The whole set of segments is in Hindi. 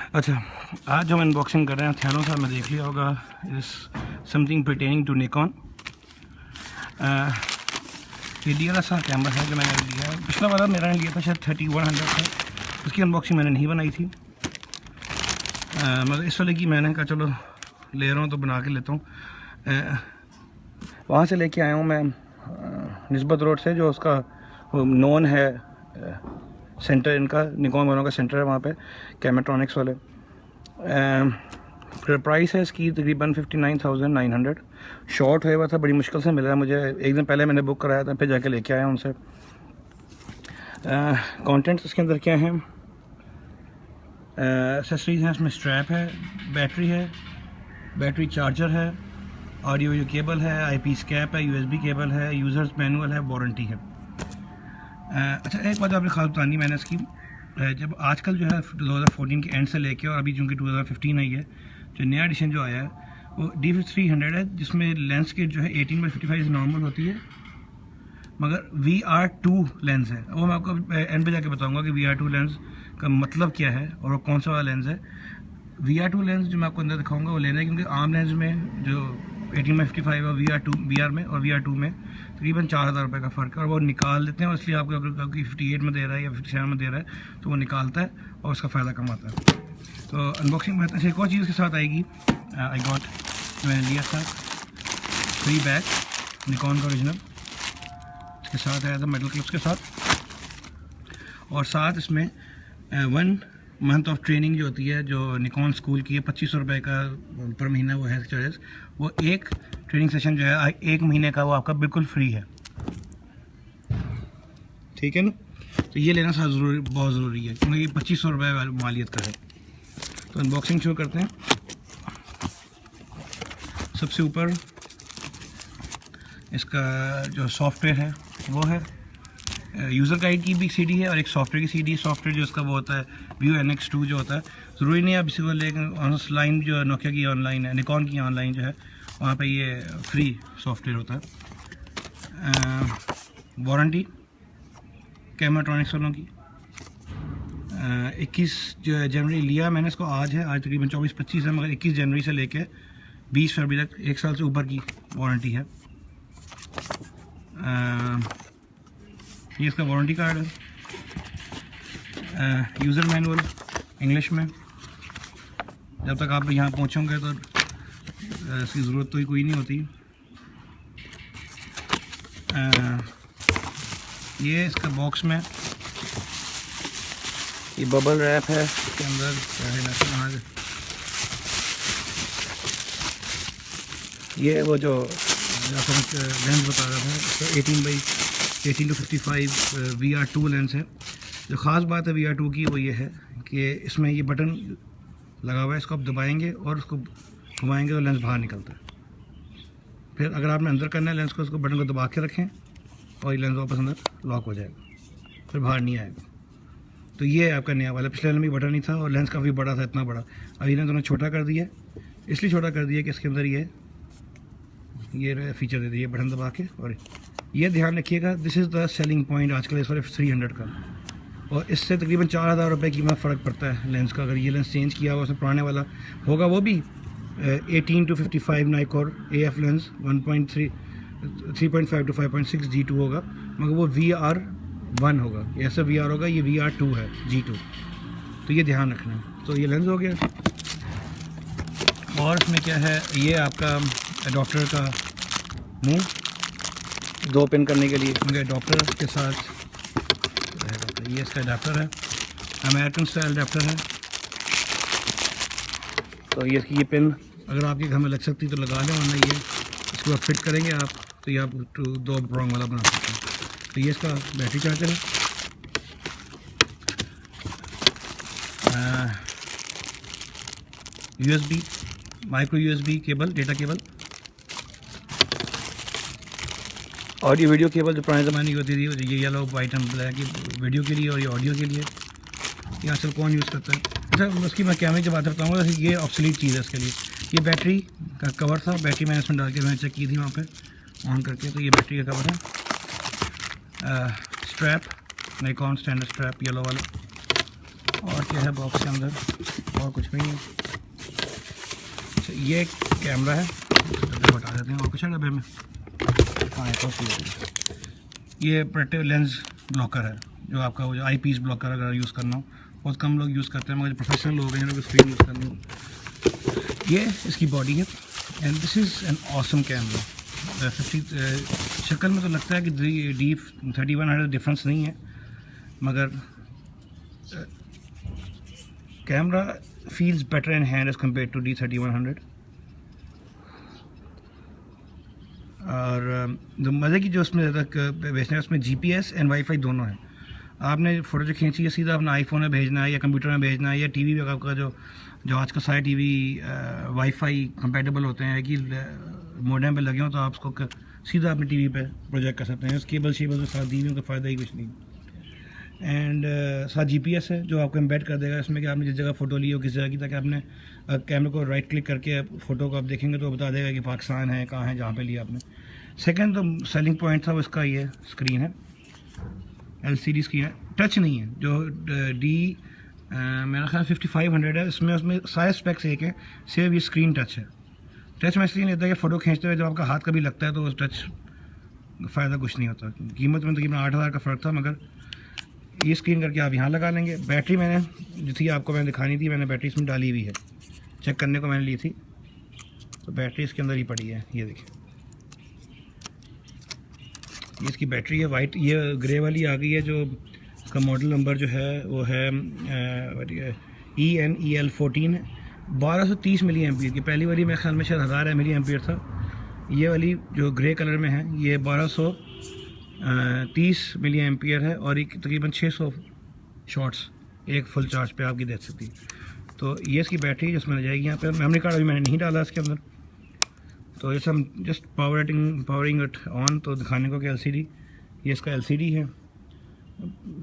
अच्छा, आज जो हम अनबॉक्सिंग कर रहे हैं थैनोस साहब में देख लिया होगा, is something pertaining to Nikon. ये डीएलआर सा कैमरा है जो मैंने लिया है। पिछला वाला मेरा ने लिया था शायद 3100 था, उसकी अनबॉक्सिंग मैंने नहीं बनाई थी। मतलब इस वाले की मैंने कहा चलो ले रहा हूँ तो बना के लेता हूँ। वहाँ से लेके आया हूँ मैं निस्बत रोड से, जो उसका नॉन है सेंटर, इनका निकॉन वालों का सेंटर है वहाँ पे, कैमेट्रॉनिक्स वाले। प्राइस है इसकी तकरीबन 59,900। शॉर्ट हुआ हुआ था, बड़ी मुश्किल से मिला है मुझे। एक दिन पहले मैंने बुक कराया था, फिर जाके लेके आया उनसे। कंटेंट्स इसके अंदर क्या हैं? एक्सेसरीज हैं, इसमें स्ट्रैप है, बैटरी है, बैटरी चार्जर है, ऑडियो केबल है, आईपीस कैप है, यूएसबी केबल है, यूज़र्स मैनुअल है, वारंटी है। अच्छा, एक बात आपने खास बतानी मैंने इसकी, जब आजकल जो है 2014 के एंड से लेके और अभी चूँकि 2015 आई है, जो नया एडिशन जो आया है वो D300 है, जिसमें लेंस किट जो है 18x55 नॉर्मल होती है, मगर VR2 लेंस है। वो मैं आपको एंड पे जाके बताऊंगा कि VR2 लेंस का मतलब क्या है और वो कौन सा वाला लेंस है। VR2 लेंस जो मैं आपको अंदर दिखाऊंगा वो लेना है, क्योंकि आम लेंस में जो 18x55 और VR में और VR2 में तकरीबन 4,000 रुपये का फ़र्क है, और वो निकाल देते हैं। इसलिए आपको अगर 58 में दे रहा है या 57 में दे रहा है तो वो निकालता है और उसका फ़ायदा कमाता है। तो अनबॉक्सिंग में अच्छा एक और चीज़ के साथ आएगी। आई गॉट, मैंने लिया था फ्री बैग निकॉन का ओरिजिनल, इसके साथ आया था मेटल क्लिप्स के साथ, और साथ इसमें 1 मंथ ऑफ ट्रेनिंग जो होती है, जो निकॉन स्कूल की है, 2500 रुपये का पर महीना वो है चार्जेस। वो एक ट्रेनिंग सेशन जो है 1 महीने का, वो आपका बिल्कुल फ्री है। ठीक है ना? तो ये लेना बहुत ज़रूरी है, क्योंकि ये 2500 रुपये मालियत का है। तो अनबॉक्सिंग शुरू करते हैं। सबसे ऊपर इसका जो सॉफ्टवेयर है वो है, यूज़र गाइड की भी सीडी है और एक सॉफ्टवेयर की सीडी है। सॉफ्टवेयर जो इसका वो होता है View NX2 जो होता है, ज़रूरी नहीं है आप इसी को, लेकिन ऑनलाइन जो नोकिया की ऑनलाइन है, निकॉन की ऑनलाइन जो है वहाँ पे ये फ्री सॉफ्टवेयर होता है। वारंटी कैमेट्रॉनिक्स वालों की 21 जनवरी लिया मैंने इसको, आज है, आज तकरीबन 24-25 है, मगर 21 जनवरी से लेके 20 फरवरी तक 1 साल से ऊपर की वारंटी है। ये इसका वारंटी कार्ड है। यूज़र मैनुअल इंग्लिश में, जब तक आप यहाँ पहुँचोगे तो इसकी ज़रूरत तो कोई नहीं होती। ये इसका बॉक्स में ये बबल रैप है, इसके अंदर क्या है ये वो जो लेंस बता रहा था, 18x55 VR2 लेंस है। जो ख़ास बात है VR2 की वो ये है कि इसमें ये बटन लगा हुआ है, इसको आप दबाएंगे और उसको घुमाएंगे तो लेंस बाहर निकलता है। फिर अगर आपने अंदर करना है लेंस को, उसको बटन को दबा के रखें और ये लेंस वापस अंदर लॉक हो जाएगा, फिर बाहर नहीं आएगा। तो ये आपका नया वाला, पिछले वाले में बटन नहीं था और लेंस काफ़ी बड़ा था, इतना बड़ा। अभी इन्होंने दोनों छोटा कर दिया, इसलिए छोटा कर दिया कि इसके अंदर ये फीचर दे दिए बटन दबा के। और ये ध्यान रखिएगा, this is the selling point आजकल इस वाले 300 का, और इससे तकरीबन 4,000 रुपये की फ़र्क पड़ता है लेंस का। अगर ये लेंस चेंज किया हुआ उसमें पुराने वाला होगा, वो भी 18-55 नाइकोर AF लेंस 3.5 to 5.6 G2 होगा, मगर वो VR1 होगा, ऐसा VR होगा, ये VR2 है G2। तो ये ध्यान रखना है। तो ये लेंस हो गया, और इसमें क्या है, ये आपका अडॉप्टर का मुंह 2 पिन करने के लिए, क्योंकि अडॉप्टर के साथ ये इसका अडाप्टर है, अमेरिकन स्टाइल अडाप्टर है। तो ये पिन अगर आपके घर में लग सकती तो लगा लें, वरना ये इसको आप फिट करेंगे आप, तो ये आप 2 प्रोंग वाला बना सकते हैं। तो ये इसका बैटरी चार्जर है। USB micro USB cable, data cable, audio video cable जो पुराने ज़माने की होती थी, ये yellow white and black, video के लिए और ये ऑडियो के लिए। ये आजकल कौन यूज़ करता है? अच्छा, उसकी मैं कैमरे की बात करता हूँ, ये ऑब्सोलीट चीज़ है इसके लिए। ये बैटरी का कवर था, बैटरी मैंने इसमें डाल के मैंने चेक की थी वहाँ पे ऑन करके, तो ये बैटरी का कवर है। Strap Nikon standard strap yellow वाला, और क्या है बॉक्स के अंदर, और कुछ भी नहीं। अच्छा, ये कैमरा है, डब्बे बता देते हैं। और कुछ है डब्बे में? हाँ, ये प्रोटेक्टिव लेंस ब्लॉकर है, जो आपका वो जो आई पीस ब्लॉकर अगर यूज़ करना हो, बहुत कम लोग यूज़ करते हैं, मगर प्रोफेशनल लोग हैं जिन्होंने स्क्रीन यूज़ करनी हो। ये इसकी बॉडी है and this is an awesome camera. 50 शक्ल में तो लगता है कि D3100 डिफरेंस नहीं है, मगर camera feels better in hand as compare to D3100। और जो मज़े की जो उसमें ज़्यादा बेचना है, उसमें GPS एंड वाईफाई दोनों है। आपने फ़ोटो जो खींची है सीधा अपना आईफोन में भेजना है या कंप्यूटर में भेजना है, या टीवी में आपका जो आज का सारे टीवी वाईफाई कंपैटिबल होते हैं कि मॉडेम पे लगे हों, तो आप उसको सीधा अपने टीवी पे प्रोजेक्ट कर सकते हैं। केबल शेबल के साथ दी हुई, उनका फ़ायदा ही कुछ नहीं। एंड साथ GPS है जो आपको एम्बेड कर देगा इसमें कि आपने जिस जगह फ़ोटो ली हो किस जगह की, ताकि आपने कैमरे को राइट क्लिक करके फ़ोटो को आप देखेंगे तो बता देगा कि पाकिस्तान है, कहाँ है, जहाँ पे लिया आपने। सेकंड तो सेलिंग पॉइंट था वो इसका, ये स्क्रीन है, LCD स्क्रीन है, टच नहीं है। जो मेरा ख्याल 5500 है, उसमें सारे स्पेक्स एक है, सिर्फ ये स्क्रीन टच है। टच में इसलिए नहीं होता है कि फ़ोटो खींचते हुए जब आपका हाथ कभी लगता है तो उस टच फ़ायदा कुछ नहीं होता। कीमत में तकरीबन 8000 का फ़र्क था, मगर ये स्क्रीन करके आप यहाँ लगा लेंगे। बैटरी मैंने जो थी आपको मैंने दिखानी थी, मैंने बैटरी इसमें डाली हुई है, चेक करने को मैंने ली थी, तो बैटरी इसके अंदर ही पड़ी है। ये देखिए, ये इसकी बैटरी है वाइट, ये ग्रे वाली आ गई है। जो इसका मॉडल नंबर जो है वो है ENEL14 है। 1230 मिली एम्पियर की, पहली वाली मेरे ख्याल में शायद 1000 मिली एम्पियर था। ये वाली जो ग्रे कलर में है ये 1230 मिली एम्पियर है, और एक तकरीबन 600 शॉट्स एक फुल चार्ज पे आपकी दे सकती है। तो ये इसकी बैटरी जिसमें जाएगी। यहाँ पे मेमोरी कार्ड अभी मैंने नहीं डाला इसके अंदर, तो ये सब जस्ट पावरिंग इट ऑन, तो दिखाने को कि LCD, ये इसका LCD है।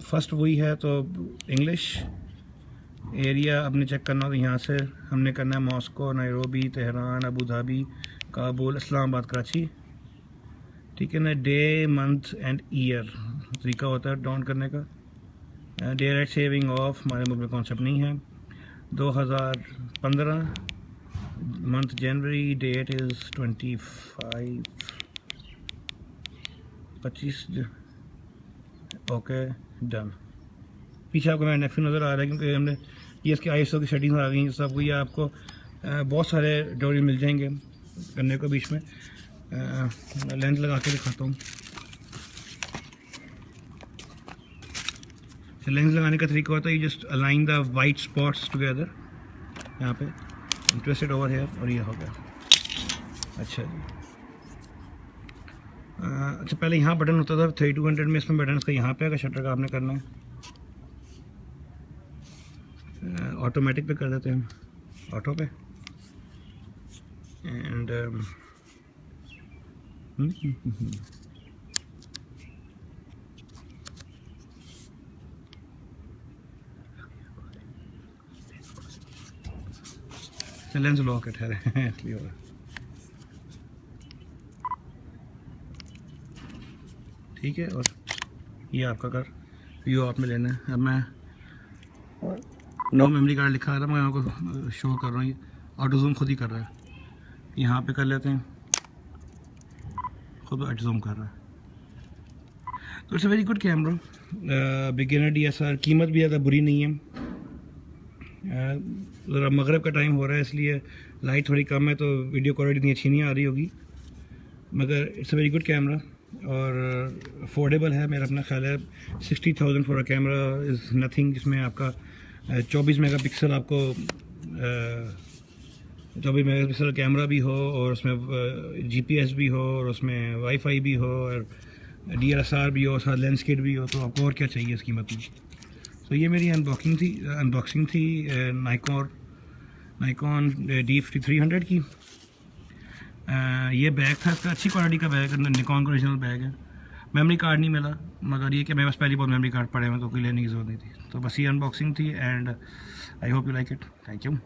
फर्स्ट वही है, तो इंग्लिश एरिया आपने चेक करना हो तो यहाँ से हमने करना है Moscow, Nairobi, Tehran, Abu Dhabi, Kabul, Islamabad, Karachi. ठीक है ना। डे, मंथ एंड ईयर तरीका होता है डाउन करने का। डे लाइट सेविंग ऑफ हमारे मुल्क में कॉन्सेप्ट नहीं है। 2015 month January, that is 25 okay done. पीछे आपको मेरा नेफ्यू नज़र आ रहा है क्योंकि हमने ये इसके ISO की सेटिंग्स आ गई सब। ये आपको बहुत सारे ट्यूटोरियल मिल जाएंगे करने को बीच में। लेंस लगा के दिखाता हूँ। लेंस लगाने का तरीका होता है, you just align the white spots together, यहाँ पे इंटरेस्टेड ओवर हेयर, और ये हो गया। अच्छा जी। अच्छा, पहले यहाँ बटन होता था 3200 में, इसमें बटन इसका यहाँ पे है। शटर का आपने करना है, ऑटोमेटिक पे कर देते हैं, ऑटो पे। एंड लेंस लॉक है, ठहरे इसलिए होगा। ठीक है, और ये आपका कर व्यू आप में लेना है। अब मैं नो मेमोरी कार्ड लिखा था, मैं आपको शो कर रहा हूँ। ये ऑटो जूम खुद ही कर रहा है, यहाँ पे कर लेते हैं, खुद ऑटो जूम कर रहा है। तो it's a very good camera, beginner DSLR। कीमत भी ज़्यादा बुरी नहीं है। ज़रा मगरब का टाइम हो रहा है इसलिए लाइट थोड़ी कम है, तो वीडियो क्वालिटी इतनी अच्छी नहीं आ रही होगी, मगर it's a very good camera और अफोर्डेबल है। मेरा अपना ख्याल है 60,000 for a camera is nothing. जिसमें आपका 24 मेगापिक्सल आपको 24 मेगापिक्सल कैमरा भी हो, और उसमें GPS भी हो, और उसमें वाईफाई भी हो, और DSLR भी हो, साथ लेंस किट भी हो, तो आपको और क्या चाहिए इस कीमत में। तो ये मेरी अनबॉक्सिंग थी नाइकॉन D5300 की। ये बैग था इसका, अच्छी क्वालिटी का बैग है, निकॉन का ओरिजिनल बैग है। मेमोरी कार्ड नहीं मिला, मगर ये कि मेरे पास पहले बहुत मेमोरी कार्ड पड़े हुए, तो कोई लेने की ज़रूरत नहीं थी। तो बस ये अनबॉक्सिंग थी, and I hope you like it. Thank you.